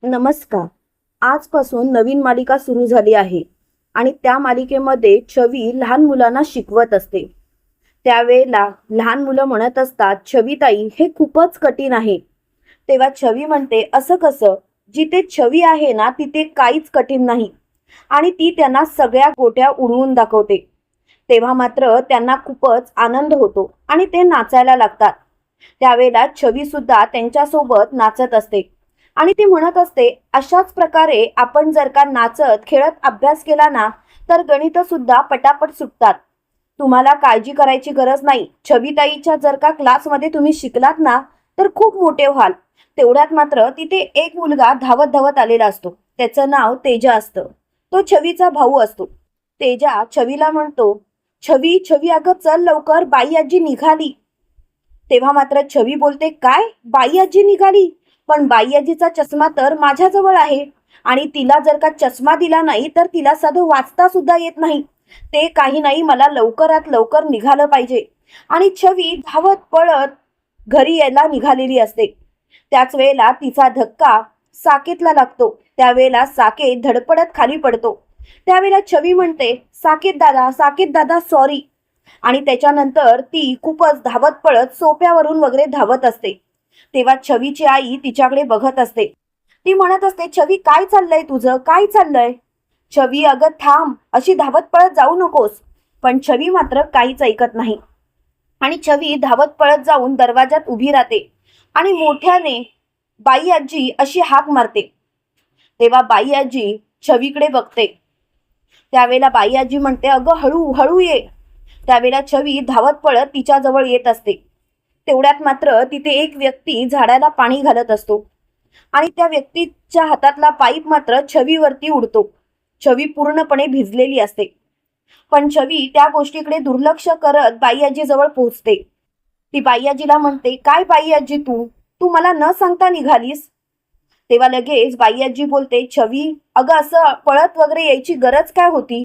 नमस्कार. आजपासून नवीन मालिका सुरू झाली आहे आणि त्या मालिकेमध्ये छवी लहान मुलांना शिकवत असते. त्यावेळेला लहान मुलं म्हणत असतात, छवीताई हे खूपच कठीण आहे. तेव्हा छवी म्हणते, असं कसं? जिथे छवी आहे ना तिथे काहीच कठीण नाही. आणि ती त्यांना सगळ्या गोट्या उडवून दाखवते. तेव्हा मात्र त्यांना खूपच आनंद होतो आणि ते नाचायला लागतात. त्यावेळेला छवी सुद्धा त्यांच्यासोबत नाचत असते आणि ती म्हणत असते, अशाच प्रकारे आपण जर का नाचत खेळत अभ्यास केला ना तर गणित सुद्धा पटापट सुटतात. तुम्हाला काळजी करायची गरज नाही. छविताईच्या जर का क्लासमध्ये तुम्ही शिकलात ना तर खूप मोठे व्हाल. तेवढ्यात मात्र तिथे एक मुलगा धावत धावत आलेला असतो. त्याचं नाव तेजा असतं. तो छवीचा भाऊ असतो. तेजा छवीला म्हणतो, छवी छवी अगं चल लवकर, बाई आजी निघाली. तेव्हा मात्र छवी बोलते, काय बाई आजी निघाली? पण बाई आजीचा चष्मा तर माझ्याजवळ आहे आणि तिला जर का चष्मा दिला नाही तर तिला साधं वाचता सुद्धा येत नाही. ते काही नाही, मला लवकरात लवकर निघालं पाहिजे. आणि छवी धावत पळत घरी यायला निघालेली असते. त्याच वेळेला तिचा धक्का साकेतला लागतो. त्यावेळेला साकेत धडपडत खाली पडतो. त्यावेळेला छवी म्हणते, साकेत दादा सॉरी. आणि त्याच्यानंतर ती खूपच धावत पळत सोप्यावरून वगैरे धावत असते. तेव्हा छवीची आई तिच्याकडे बघत असते. ती म्हणत असते, छवी काय चाललंय तुझं, काय चाललंय? छवी अगं थांब, अशी धावत पळत जाऊ नकोस. पण छवी मात्र काहीच ऐकत नाही आणि छवी धावत पळत जाऊन दरवाजात उभी राहते आणि मोठ्याने बाई आजी अशी हाक मारते. तेव्हा बाई आजी छवीकडे बघते. त्यावेळेला बाई आजी म्हणते, अगं हळू हळू ये. त्यावेळेला छवी धावत पळत तिच्या जवळ येत असते. तेवढ्यात मात्र तिथे एक व्यक्ती झाडाला पाणी घालत असतो आणि त्या व्यक्तीच्या हातातला पाईप मात्र छवीवरती उडतो. छवी पूर्णपणे भिजलेली असते. पण छवी त्या गोष्टीकडे दुर्लक्ष करत बाई आजी जवळ पोहोचते. ती बाई आजीला म्हणते, काय बाई आजी तू तू मला न सांगता निघालीस? तेव्हा लगेच बाई आजी बोलते, छवी अगं असं पळत वगैरे यायची गरज काय होती?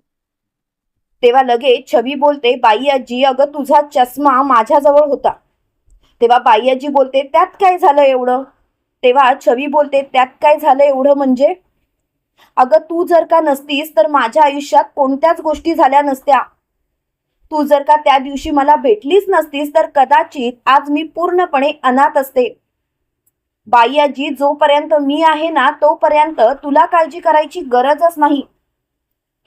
तेव्हा लगेच छवी बोलते, बाई आजी अगं तुझा चष्मा माझ्याजवळ होता. तेव्हा बाई आजी बोलते, त्यात काय झालं एवढं? तेव्हा छवी बोलते, त्यात काय झालं एवढं म्हणजे? अगं तू जर का नसतीस तर माझ्या आयुष्यात कोणत्याच गोष्टी झाल्या नसत्या. तू जर का त्या दिवशी मला भेटलीच नसतीस तर कदाचित आज मी पूर्णपणे अनाथ असते. बाई आजी जोपर्यंत मी आहे ना तोपर्यंत तुला काळजी करायची गरजच नाही.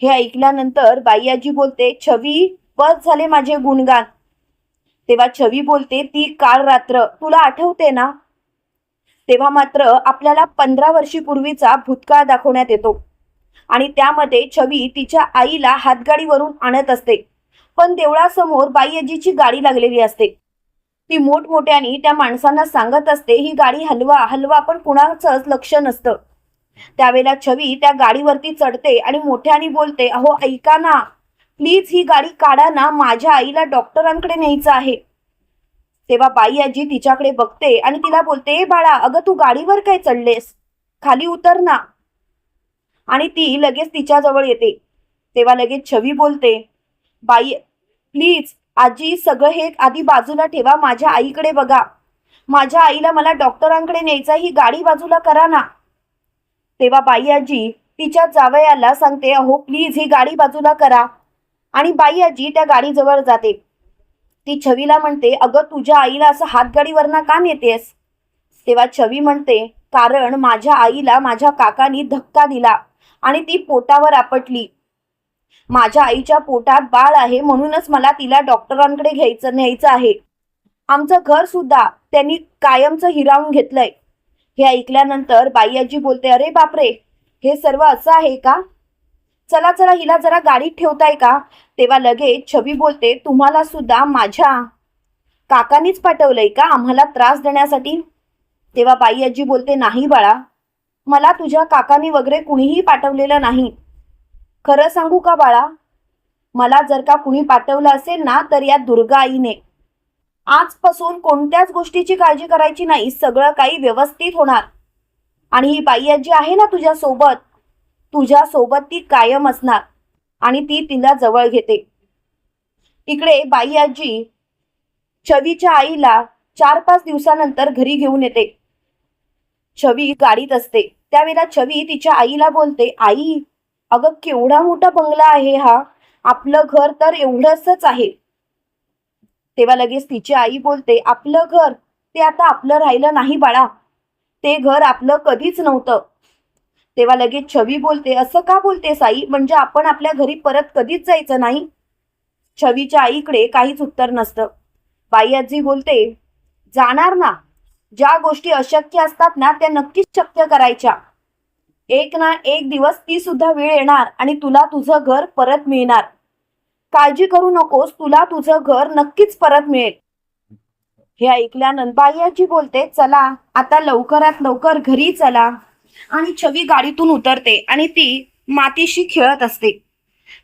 हे ऐकल्यानंतर बाई आजी बोलते, छवी बस झाले माझे गुणगान. तेव्हा छवी बोलते, ती काळ रात्र तुला आठवते ना? तेव्हा मात्र आपल्याला 15 वर्षीपूर्वीचा भूतकाळ दाखवण्यात येतो आणि त्यामध्ये छवी तिच्या आईला हातगाडीवरून आणत असते. पण देवळासमोर बाई आजीची गाडी लागलेली असते. ती मोठमोठ्याने त्या माणसांना सांगत असते, ही गाडी हलवा हलवा, पण कुणाचंच लक्ष नसतं. त्यावेळेला छवी त्या गाडीवरती चढते आणि मोठ्याने बोलते, अहो ऐका ना, प्लीज ही गाडी काढा ना, माझ्या आईला डॉक्टरांकडे न्यायचं आहे. तेव्हा बाई आजी तिच्याकडे बघते आणि तिला बोलते, बाळा अगं तू गाडीवर काय चढलेस, खाली उतर ना. आणि ती लगेच तिच्या जवळ येते. तेव्हा लगेच छवी बोलते, बाई प्लीज आजी सगळं हे आधी बाजूला ठेवा, माझ्या आईकडे बघा. माझ्या आईला मला डॉक्टरांकडे न्यायचं, ही गाडी बाजूला करा ना. तेव्हा बाई आजी तिच्या जावयाला सांगते, अहो प्लीज ही गाडी बाजूला करा. आणि बाई आजी त्या गाडीजवळ जाते. ती छवीला म्हणते, अगं तुझ्या आईला असं हातगाडीवरनं का नेतेस? तेव्हा छवी म्हणते, कारण माझ्या आईला माझ्या काकांनी धक्का दिला आणि ती पोटावर आपटली. माझ्या आईच्या पोटात बाळ आहे म्हणूनच मला तिला डॉक्टरांकडे न्यायचं आहे. आमचं घर सुद्धा त्यांनी कायमचं हिरावून घेतलंय. हे ऐकल्यानंतर बाई आजी बोलते, अरे बापरे, हे सर्व असं आहे का? चला चला हिला जरा गाडीत ठेवताय का? तेव्हा लगेच छवी बोलते, तुम्हाला सुद्धा माझ्या काकांनीच पाठवलंय का आम्हाला त्रास देण्यासाठी? तेव्हा बाई आजी बोलते, नाही बाळा, मला तुझ्या काकांनी वगैरे कुणीही पाठवलेलं नाही. खरं सांगू का बाळा, मला जर का कुणी पाठवलं असेल ना तर या दुर्गा आईने. आजपासून कोणत्याच गोष्टीची काळजी करायची नाही, सगळं काही व्यवस्थित होणार. आणि ही बाई आजी आहे ना तुझ्या सोबत ती कायम असणार. आणि ती तिला जवळ घेते. इकडे बाई आजी छवीच्या आईला 4-5 दिवसानंतर घरी घेऊन येते. छवी गाडीत असते त्यावेळेला छवी तिच्या आईला बोलते, आई अगं केवढा मोठा बंगला आहे हा, आपलं घर तर एवढंसच आहे. तेव्हा लगेच तिची आई बोलते, आपलं घर ते आता आपलं राहिलं नाही बाळा, ते घर आपलं कधीच नव्हतं. तेव्हा लगेच छवी बोलते, असं का बोलतेस आई, म्हणजे आपण आपल्या घरी परत कधीच जायचं नाही? छवीच्या आईकडे काहीच उत्तर नसतं. बाई आजी बोलते, जाणार ना, ज्या गोष्टी अशक्य असतात ना त्या नक्कीच शक्य करायच्या. एक ना एक दिवस ती सुद्धा वेळ येणार आणि तुला तुझं घर परत मिळणार. काळजी करू नकोस, तुला तुझं घर नक्कीच परत मिळेल. हे ऐकल्यानंतर बाई आजी बोलते, चला आता लवकरात लवकर घरी चला. आणि छवी गाडीतून उतरते आणि ती मातीशी खेळत असते.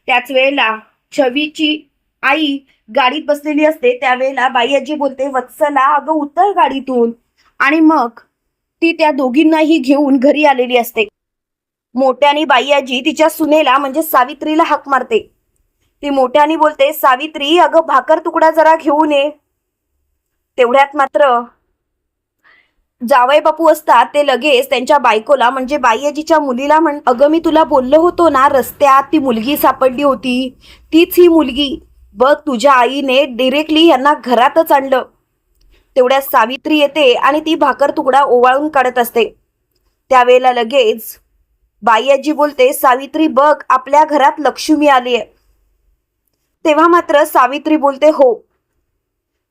त्याच वेळेला छवीची आई गाडीत बसलेली असते. त्यावेळेला बाई आजी बोलते, वत्सला अगं उतर गाडीतून. आणि मग ती त्या दोघींनाही घेऊन घरी आलेली असते. मोठ्यानी बाई आजी तिच्या सुनेला म्हणजे सावित्रीला हाक मारते. ती मोठ्यानी बोलते, सावित्री अगं भाकर तुकडा जरा घेऊन ये. तेवढ्यात मात्र जावई बापू असतात ते लगेच त्यांच्या बायकोला म्हणजे बाई आजीच्या मुलीला अगं मी तुला बोललो होतो ना, रस्त्यात ती मुलगी सापडली होती, तीच ही मुलगी बघ, तुझ्या आईने डिरेक्टली यांना घरातच आणलं. तेवढ्यात सावित्री येते आणि ती भाकर तुकडा ओवाळून काढत असते. त्यावेळेला लगेच बाई आजी बोलते, सावित्री बघ आपल्या घरात लक्ष्मी आली आहे. तेव्हा मात्र सावित्री बोलते, हो.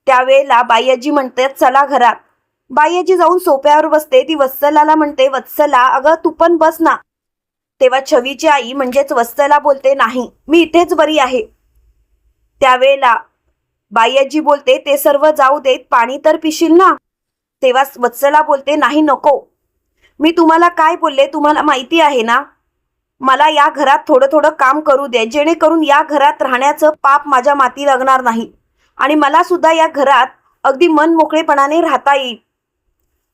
त्यावेळेला बाई आजी म्हणते, चला घरात. बाई आजी जाऊन सोप्यावर बसते. ती वत्सलाला म्हणते, वत्सला अगं तू पण बस ना. तेव्हा छवीची आई म्हणजेच वत्सला बोलते, नाही मी इथेच बरी आहे. त्यावेळेला बाई आजी बोलते, ते सर्व जाऊ देत, पाणी तर पिशील ना. तेव्हा वत्सला बोलते, नाही नको. मी तुम्हाला काय बोलले तुम्हाला माहिती आहे ना, मला या घरात थोडं थोडं काम करू दे, जेणेकरून या घरात राहण्याचं पाप माझ्या माती लागणार नाही आणि मला सुद्धा या घरात अगदी मन मोकळेपणाने राहता येईल.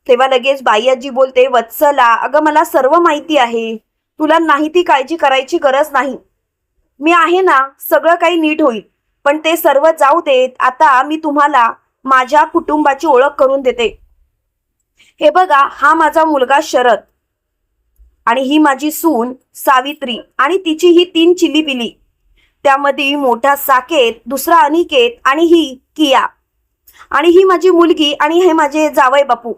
तेव्हा लगेच बाई आजी बोलते, वत्सला अगं मला सर्व माहिती आहे, तुला नाही ती काळजी करायची गरज नाही. मी आहे ना, सगळं काही नीट होईल. पण ते सर्व जाऊ देत, आता मी तुम्हाला माझ्या कुटुंबाची ओळख करून देते. हे बघा, हा माझा मुलगा शरद आणि ही माझी सून सावित्री आणि तिची ही 3 चिलीपिली. त्यामध्ये मोठा साकेत, दुसरा अनिकेत आणि ही किया. आणि ही माझी मुलगी आणि हे माझे जावई बापू.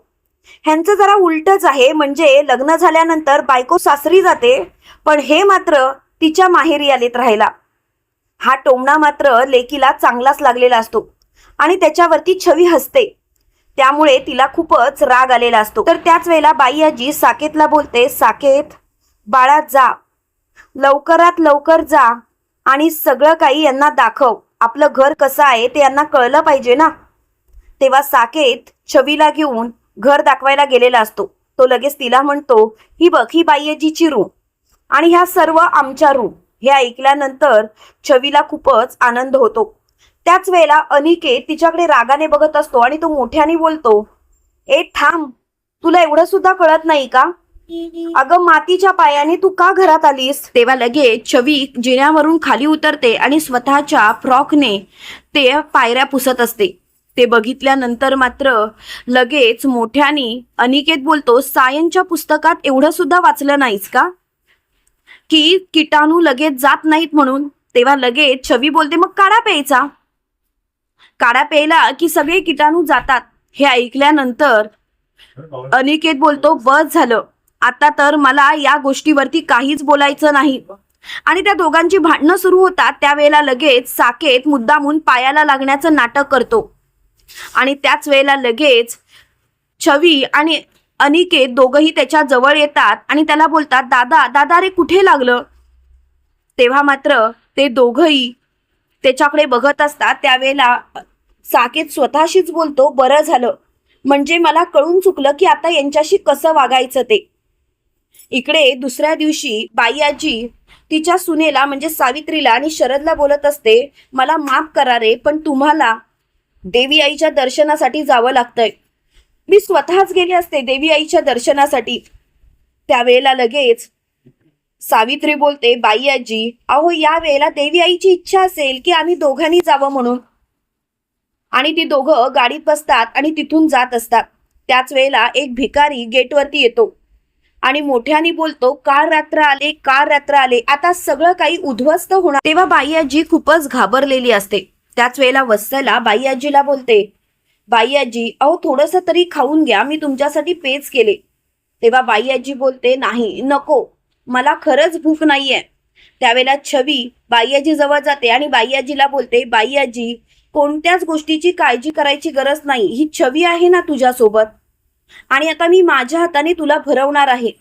ह्यांचं जरा उलटच आहे, म्हणजे लग्न झाल्यानंतर बायको सासरी जाते, पण हे मात्र तिच्या माहेरी आलेत राहायला. हा टोमणा मात्र लेकीला चांगलाच लागलेला असतो आणि त्याच्यावरती छवी हसते. त्यामुळे तिला खूपच राग आलेला असतो. तर त्याच वेळेला बाई आजी साकेतला बोलते, साकेत बाळा जा, लवकरात लवकर जा आणि सगळं काही यांना दाखव. आपलं घर कसं आहे ते यांना कळलं पाहिजे ना. तेव्हा साकेत छवीला घेऊन घर दाखवायला गेलेला असतो. तो लगेच तिला म्हणतो, ही बघ ही बाई आजीची रूम आणि ह्या सर्व आमच्या रूम. हे ऐकल्यानंतर छवीला खूपच आनंद होतो. त्याच वेळेला अनिकेत तिच्याकडे रागाने बघत असतो आणि तो मोठ्याने बोलतो, ए थांब, तुला एवढं सुद्धा कळत नाही का? अगं मातीच्या पायाने तू का घरात आलीस? तेव्हा लगेच छवी जिन्यावरून खाली उतरते आणि स्वतःच्या फ्रॉकने ते पायऱ्या पुसत असते. ते बघितल्यानंतर मात्र लगेच मोठ्याने अनिकेत बोलतो, सायन्सच्या पुस्तकात एवढं सुद्धा वाचलं नाहीस का की किटाणू लगेच जात नाहीत म्हणून? तेव्हा लगेच छवी बोलते, मग काढा प्यायचा. काढा प्यायला की सगळे किटाणू जातात. हे ऐकल्यानंतर अनिकेत बोलतो, बस झालं, आता तर मला या गोष्टीवरती काहीच बोलायचं नाही. आणि त्या दोघांची भांडणं सुरू होतात. त्यावेळेला लगेच साकेत मुद्दामून पायाला लागण्याचं नाटक करतो आणि त्याच वेळेला लगेच छवी आणि अनिकेत दोघंही त्याच्या जवळ येतात आणि त्याला बोलतात, दादा दादा रे कुठे लागलं? तेव्हा मात्र ते दोघंही त्याच्याकडे बघत असतात. त्यावेळेला साकेत स्वतःशीच बोलतो, बरं झालं, म्हणजे मला कळून चुकलं की आता यांच्याशी कसं वागायचं ते. इकडे दुसऱ्या दिवशी बाई आजी तिच्या सुनेला म्हणजे सावित्रीला आणि शरदला बोलत असते, मला माफ करा रे, पण तुम्हाला देवी आईच्या दर्शनासाठी जावं लागतंय. मी स्वतःच गेले असते देवी आईच्या दर्शनासाठी. त्यावेळेला लगेच सावित्री बोलते, बाई आजी अहो या वेळेला देवी आईची इच्छा असेल की आम्ही दोघांनी जावं म्हणून. आणि ती दोघं गाडीत बसतात आणि तिथून जात असतात. त्याच वेळेला एक भिकारी गेटवरती येतो. आणि मोठ्याने बोलतो, काल रात्र आले, काल रात्र आले, आता सगळं काही उद्ध्वस्त होणार. तेव्हा बाई आजी खूपच घाबरलेली असते. त्याच वेळेला वत्सला बाई आजीला बोलते, बाई आजी अहो थोडंसं तरी खाऊन घ्या, मी तुमच्यासाठी पेज केले. तेव्हा बाई आजी बोलते, नाही नको, मला खरंच भूक नाहीये. त्यावेळेला छवी बाई आजी जवळ जाते आणि बाई आजीला बोलते, बाई आजी कोणत्याच गोष्टीची काळजी करायची गरज नाही, ही छवी आहे ना तुझ्यासोबत, आणि आता मी माझ्या हाताने तुला भरवणार आहे.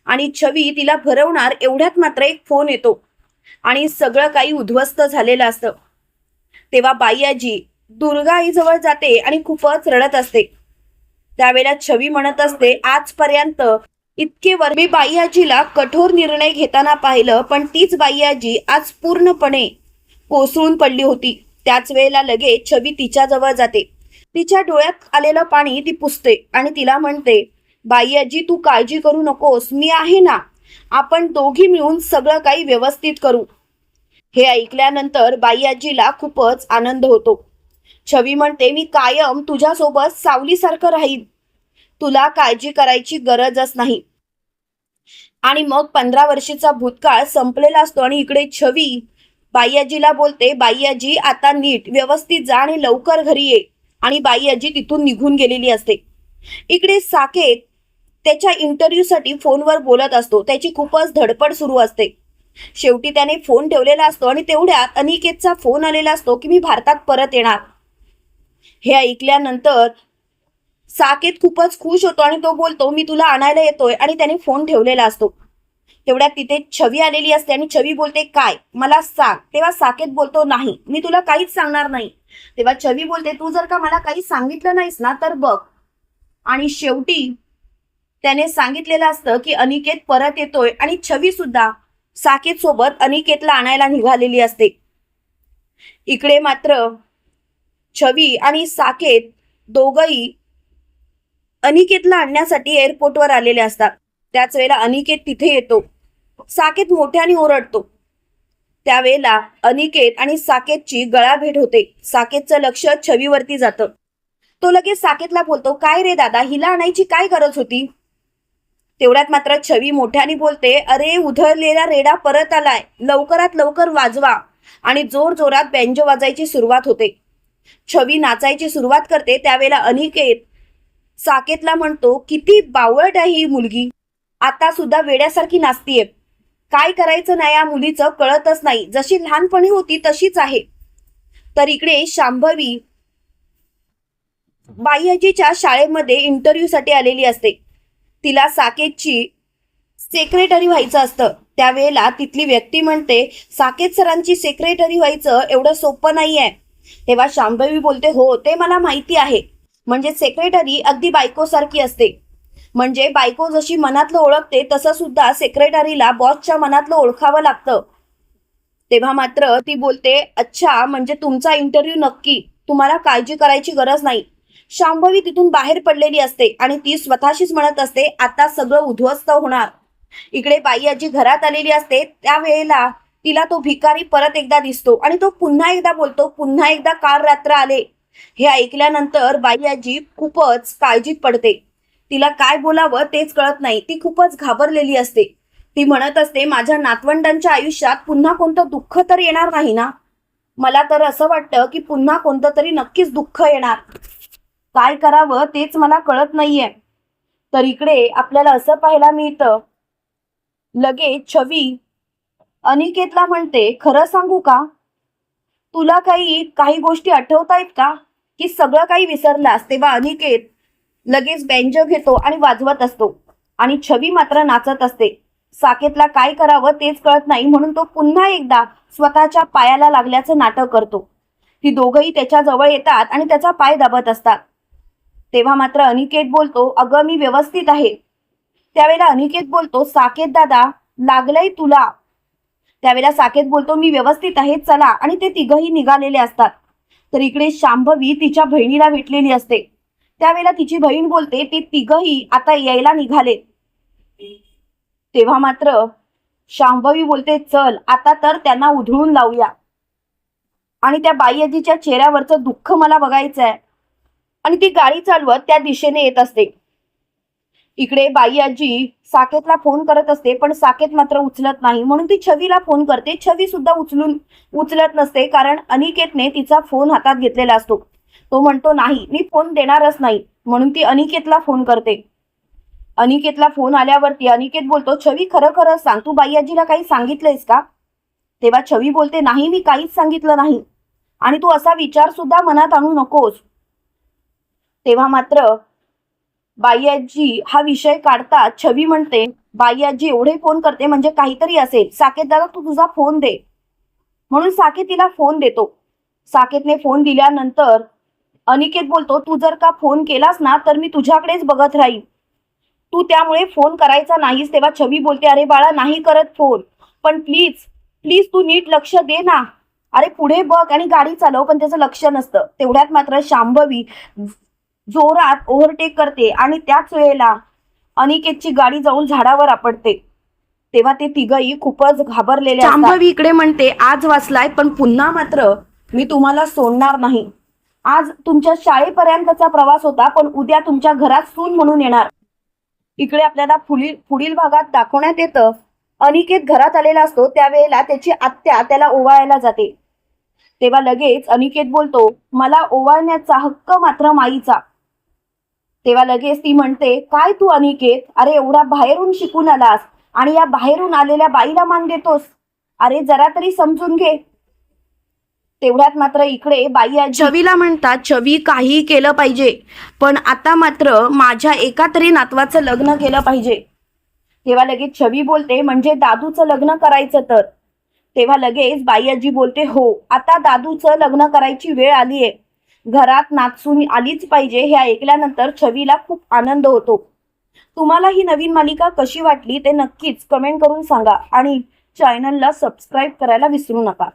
आणि छवी तिला भरवणार एवढ्यात मात्र एक फोन येतो आणि सगळं काही उद्ध्वस्त झालेलं असतं. तेव्हा बाई आजी दुर्गा आईजवळ जाते आणि खूपच रडत असते. त्यावेळेला छवी म्हणत असते, आजपर्यंत इतके वर मी बाई आजीला कठोर निर्णय घेताना पाहिलं, पण तीच बाई आजी आज पूर्णपणे कोसळून पडली होती. त्याच वेळेला लगेच छवी तिच्या जवळ जाते. तिच्या डोळ्यात आलेलं पाणी ती पुसते आणि तिला म्हणते, बाई आजी तू काळजी करू नकोस, मी आहे ना, आपण दोघी मिळून सगळं काही व्यवस्थित करू. हे ऐकल्यानंतर बाई आजीला खूपच आनंद होतो. छवी म्हणते, मी कायम तुझ्यासोबत सावलीसारखं राहील, तुला काळजी करायची गरजच नाही. आणि मग 15 वर्षाचा भूतकाळ संपलेला असतो आणि इकडे छवी बाई आजीला बोलते, बाई आजी आता नीट व्यवस्थित जा आणि लवकर घरी ये. आणि बाई आजी तिथून निघून गेलेली असते. इकडे साकेत त्याच्या इंटरव्ह्यूसाठी फोनवर बोलत असतो. त्याची खूपच धडपड सुरू असते. शेवटी त्याने फोन ठेवलेला असतो आणि तेवढ्यात अनिकेतचा फोन आलेला असतो की मी भारतात परत येणार. हे ऐकल्यानंतर साकेत खूपच खुश होतो आणि तो बोलतो, मी तुला आणायला येतोय, आणि त्याने फोन ठेवलेला असतो. तेवढ्यात तिथे छवी आलेली असते आणि छवी बोलते, काय मला सांग. तेव्हा साकेत बोलतो, नाही मी तुला काहीच सांगणार नाही. तेव्हा छवी बोलते, तू जर का मला काही सांगितलं नाहीस ना तर बघ. आणि शेवटी त्याने सांगितलेलं असतं की अनिकेत परत येतोय आणि छवी सुद्धा साकेत सोबत अनिकेतला आणायला निघालेली असते. इकडे मात्र छवी आणि साकेत दोघही अनिकेतला आणण्यासाठी एअरपोर्टवर आलेले असतात. त्याच वेळेला अनिकेत तिथे येतो. साकेत मोठ्याने ओरडतो. त्यावेळेला अनिकेत आणि साकेतची गळाभेट होते. साकेतचं लक्ष छवीवरती जातं. तो लगेच साकेतला बोलतो, काय रे दादा, हिला आणायची काय गरज होती. तेवढ्यात मात्र छवी मोठ्याने बोलते, अरे उधळलेला रेडा परत आलाय, लवकरात लवकर वाजवा. आणि जोर जोरात बेंजो वाजायची सुरुवात होते. छवी नाचायची सुरुवात करते. त्यावेळेला अनिकेत साकेतला म्हणतो, किती बावळट आहे ही मुलगी, आता सुद्धा वेड्यासारखी नाचतीये, काय करायचं नाही या मुलीचं कळतच नाही, जशी लहानपणी होती तशीच आहे. तर इकडे शांभवी बाई आजीच्या शाळेमध्ये इंटरव्ह्यूसाठी आलेली असते. तिला साकेतची सेक्रेटरी व्हायचं असतं. त्यावेळेला तिथली व्यक्ती म्हणते, साकेत सरांची सेक्रेटरी व्हायचं एवढं सोपं नाहीये. तेव्हा शांभवी बोलते, हो ते मला माहिती आहे, म्हणजे सेक्रेटरी अगदी बायकोसारखी असते, म्हणजे बायको जशी मनातलं ओळखते तसं सुद्धा सेक्रेटरीला बॉसच्या मनातलं ओळखावं लागतं. तेव्हा मात्र ती बोलते, अच्छा म्हणजे तुमचा इंटरव्ह्यू नक्की, तुम्हाला काळजी करायची गरज नाही. शांभवी तिथून बाहेर पडलेली असते आणि ती स्वतःशीच म्हणत असते, आता सगळं उद्ध्वस्त होणार. इकडे बाई आजी घरात आलेली असते. त्यावेळेला तिला तो भिकारी परत एकदा दिसतो आणि तो पुन्हा एकदा बोलतो, पुन्हा एकदा काल रात्र आले. हे ऐकल्यानंतर बाई आजी खूपच काळजीत पडते. तिला काय बोलावं तेच कळत नाही. ती खूपच घाबरलेली असते. ती म्हणत असते, माझ्या नातवंडांच्या आयुष्यात पुन्हा कोणतं दुःख तर येणार नाही ना. मला तर असं वाटतं की पुन्हा कोणतं तरी नक्कीच दुःख येणार. काय करावं तेच मला कळत नाहीये. तर इकडे आपल्याला असं पाहायला मिळतं, लगेच छवी अनिकेतला म्हणते, खरं सांगू का, तुला काही गोष्टी आठवतायत का, की सगळं काही विसरलास. तेव्हा अनिकेत लगेच बेंजो घेतो आणि वाजवत असतो आणि छवी मात्र नाचत असते. साकेतला काय करावं तेच कळत नाही, म्हणून तो पुन्हा एकदा स्वतःच्या पायाला लागल्याचं नाटक करतो. ती दोघही त्याच्या जवळ येतात आणि त्याचा पाय दाबत असतात. तेव्हा मात्र अनिकेत बोलतो, अगं मी व्यवस्थित आहे. त्यावेळेला अनिकेत बोलतो, साकेत दादा लागलंय तुला. त्यावेळेला साकेत बोलतो, मी व्यवस्थित आहे, चला. आणि ते तिघही निघालेले असतात. तर इकडे शांभवी तिच्या बहिणीला भेटलेली असते. त्यावेळेला तिची बहीण बोलते, ते तिघही आता यायला निघाले. तेव्हा मात्र शांभवी बोलते, चल आता तर त्यांना उधळून लावूया. आणि त्या बाई आजीच्या चेहऱ्यावरचं दुःख मला बघायचं आहे. आणि ती गाडी चालवत त्या दिशेने येत असते. इकडे बाई आजी साकेतला फोन करत असते, पण साकेत मात्र उचलत नाही. म्हणून ती छवीला फोन करते. छवी सुद्धा उचलत नसते, कारण अनिकेतने तिचा फोन हातात घेतलेला असतो. तो म्हणतो नाही, मी फोन देणारच नाही. म्हणून ती अनिकेतला फोन करते. अनिकेतला फोन आल्यावरती अनिकेत बोलतो, छवी खरं खरं सांग, तू बाई आजीला काही सांगितलंयस का? तेव्हा छवी बोलते, नाही, मी काहीच सांगितलं नाही, आणि तू असा विचार सुद्धा मनात आणू नकोस. तेव्हा मात्र बाई आजी हा विषय काढतात. छवी म्हणते, बाई आजी एवढे फोन करते म्हणजे काहीतरी असेल. साकेत दादा, तू तुझा फोन दे. म्हणून साकेत तिला फोन देतो. साकेतने फोन दिल्यानंतर अनिकेत बोलतो, तू जर का फोन केलास ना तर मी तुझ्याकडेच बघत राहील, तू त्यामुळे फोन करायचा नाहीस. तेव्हा छवी बोलते, अरे बाळा, नाही करत फोन, पण प्लीज प्लीज तू नीट लक्ष दे ना. अरे पुढे बघ आणि गाडी चालव, पण त्याचं लक्ष नसतं. तेवढ्यात मात्र शांभवी जोरात ओव्हरटेक करते आणि त्याच वेळेला अनिकेतची गाडी जाऊन झाडावर आपटते. तेव्हा ते तिघही खूपच घाबरलेले असतात. शांभवी इकडे म्हणते, आज वाचलाय, पण पुन्हा मात्र मी तुम्हाला सोडणार नाही. आज तुमच्या शाळेपर्यंतचा प्रवास होता, पण उद्या तुमच्या घरात सून म्हणून येणार. इकडे आपल्याला पुढील भागात दाखवण्यात येतं, अनिकेत घरात आलेला असतो. त्यावेळेला त्याची आत्या त्याला ओवाळायला जाते. तेव्हा लगेच अनिकेत बोलतो, मला ओवाळण्याचा हक्क मात्र माईचा. तेव्हा लगेच ती म्हणते, काय तू अनिकेत, अरे एवढा बाहेरून शिकून आलास आणि या बाहेरून आलेल्या बाईला मान देतोस? अरे जरा तरी समजून घे. तेवढ्यात मात्र इकडे बाई आजी छवीला म्हणतात, छवी काही केलं पाहिजे, पण आता मात्र माझ्या एका तरी नातवाचं लग्न केलं पाहिजे. तेव्हा लगेच छवी बोलते, म्हणजे दादूचं लग्न करायचं तर? तेव्हा लगेच बाई आजी बोलते, हो, आता दादूचं लग्न करायची वेळ आलीये. घरात नाचून आलीच पाहिजे. हे ऐकल्यानंतर छवीला खूप आनंद होतो. तुम्हाला ही नवीन मालिका कशी वाटली ते नक्कीच कमेंट करून सांगा आणि चॅनलला सबस्क्राईब करायला विसरू नका.